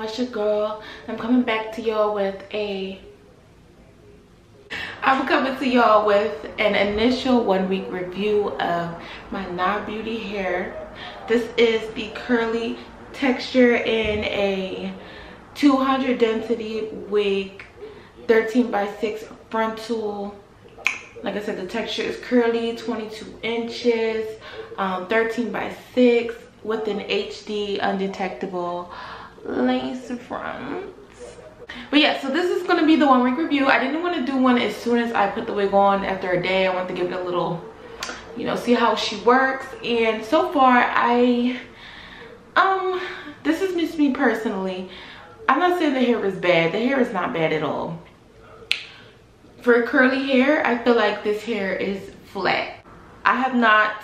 it's your girl. I'm coming back to y'all with an initial 1 week review of my Nah Beauty hair. This is the curly texture in a 200 density wig, 13x6 frontal. Like I said, the texture is curly, 22 inches, 13x6 with an HD undetectable lace front. But yeah, so this is going to be the 1 week review. I didn't want to do one as soon as I put the wig on after a day. I wanted to give it a little, you know, see how she works. And so far, this is just me personally. I'm not saying the hair is bad. The hair is not bad at all. For curly hair, I feel like this hair is flat. I have not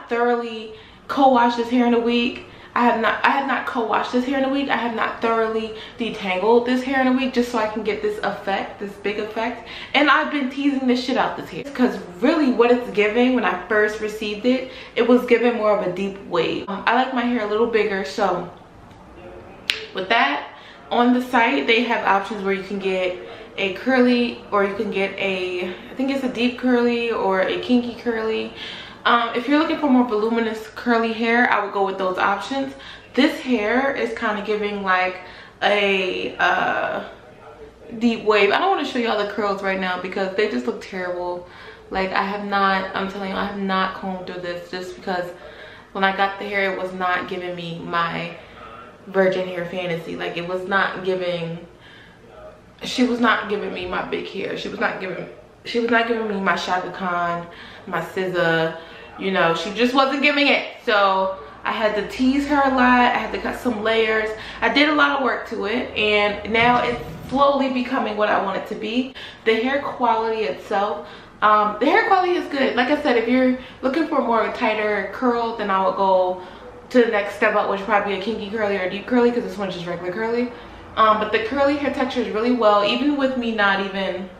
thoroughly co-washed this hair in a week. I have not co-washed this hair in a week. I have not thoroughly detangled this hair in a week just so I can get this effect, this big effect. And I've been teasing the shit out this hair because really what it's giving when I first received it, it was giving more of a deep wave. I like my hair a little bigger, so with that, on the site they have options where you can get a curly, or you can get a, I think it's a deep curly or a kinky curly. If you're looking for more voluminous curly hair, I would go with those options. This hair is kind of giving like a deep wave. I don't want to show y'all the curls right now because they just look terrible. Like I'm telling you, I have not combed through this just because when I got the hair, it was not giving me my virgin hair fantasy. Like it was not giving, she was not giving me my big hair. She was not giving me my Chaka Khan, my SZA, you know, she just wasn't giving it. So I had to tease her a lot. I had to cut some layers. I did a lot of work to it, and now it's slowly becoming what I want it to be. The hair quality itself, the hair quality is good. Like I said, if you're looking for more of a tighter curl, then I would go to the next step up, which would probably be a kinky curly or a deep curly, because this one's just regular curly. But the curly hair texture is really well. Even with me not even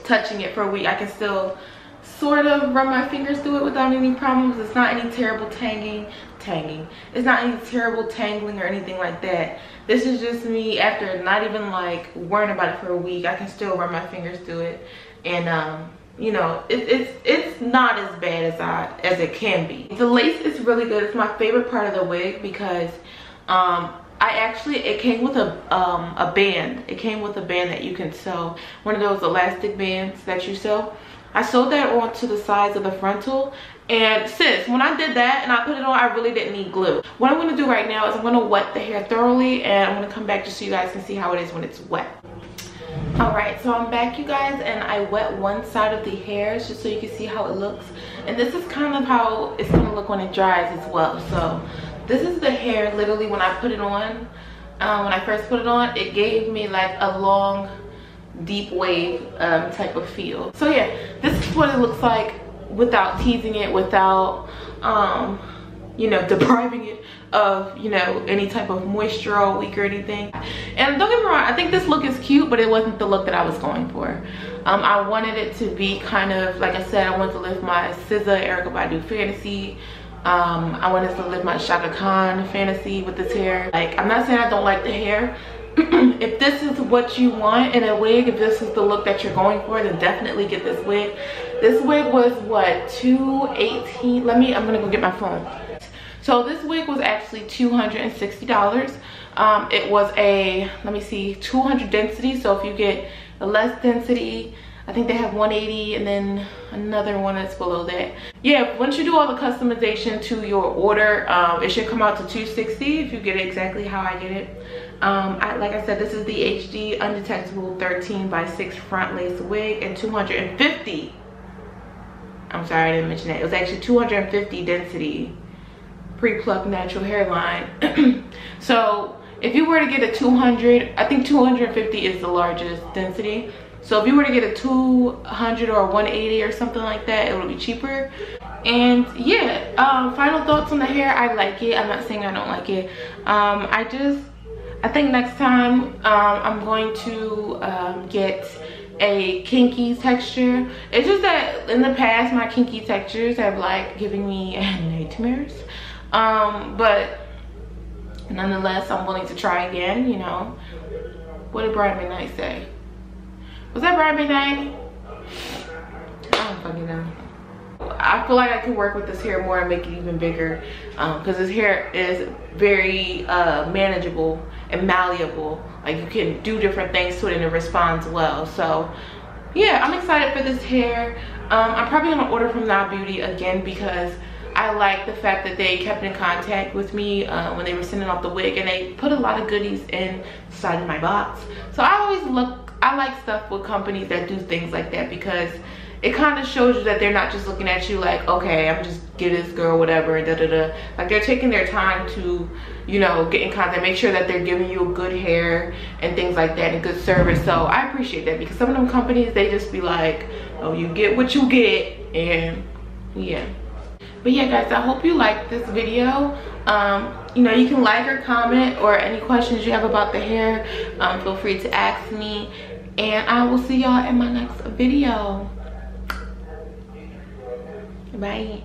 touching it for a week, I can still sort of run my fingers through it without any problems. It's not any terrible tangling. It's not any terrible tangling or anything like that. This is just me after not even like worrying about it for a week. I can still run my fingers through it, and you know, it's not as bad as it can be. The lace is really good. It's my favorite part of the wig because it came with a band. It came with a band that you can sew, one of those elastic bands that you sew. I sewed that onto the sides of the frontal, and sis, when I did that and I put it on, I really didn't need glue. What I'm going to do right now is I'm going to wet the hair thoroughly, and I'm going to come back just so you guys can see how it is when it's wet. Alright, so I'm back, you guys, and I wet one side of the hair just so you can see how it looks. And this is kind of how it's going to look when it dries as well. So this is the hair literally when I put it on. When I first put it on, it gave me like a long deep wave type of feel. So yeah, this is what it looks like without teasing it, without you know, depriving it of, you know, any type of moisture all week or anything. And don't get me wrong, I think this look is cute, but it wasn't the look that I was going for. I wanted it to be kind of, like I said, I wanted to live my SZA, Erykah Badu fantasy. I wanted to live my Chaka Khan fantasy with this hair. Like, I'm not saying I don't like the hair. If this is what you want in a wig, if this is the look that you're going for, then definitely get this wig. This wig was what, $218? I'm gonna go get my phone. So this wig was actually $260. It was a, let me see, 200 density. So if you get a less density, I think they have 180 and then another one that's below that. Yeah, once you do all the customization to your order, it should come out to $260 if you get it exactly how I get it. Like I said, this is the HD undetectable 13x6 front lace wig, and 250. I'm sorry, I didn't mention that. It was actually 250 density pre-plucked natural hairline. So if you were to get a 200, I think 250 is the largest density. So if you were to get a 200 or 180 or something like that, it would be cheaper. And yeah, final thoughts on the hair. I like it. I'm not saying I don't like it. I think next time I'm going to get a kinky texture. It's just that in the past my kinky textures have like given me nightmares. But Nonetheless, I'm willing to try again, you know. What did Brian McKnight say? Was that Brian McKnight? I don't fucking know. I feel like I could work with this hair more and make it even bigger, because this hair is very manageable and malleable. Like, you can do different things to it and it responds well. So yeah, I'm excited for this hair. I'm probably gonna order from Now Beauty again, because I like the fact that they kept in contact with me when they were sending off the wig, and they put a lot of goodies inside of my box. So I like stuff with companies that do things like that, because it kind of shows you that they're not just looking at you like, okay, I'm just give this girl whatever and da-da-da. Like, they're taking their time to, you know, get in contact, make sure that they're giving you good hair and things like that and good service. So I appreciate that, because some of them companies, they just be like, oh, you get what you get, and yeah. But yeah, guys, I hope you liked this video. You know, you can like or comment, or any questions you have about the hair, feel free to ask me, and I will see y'all in my next video. Bye.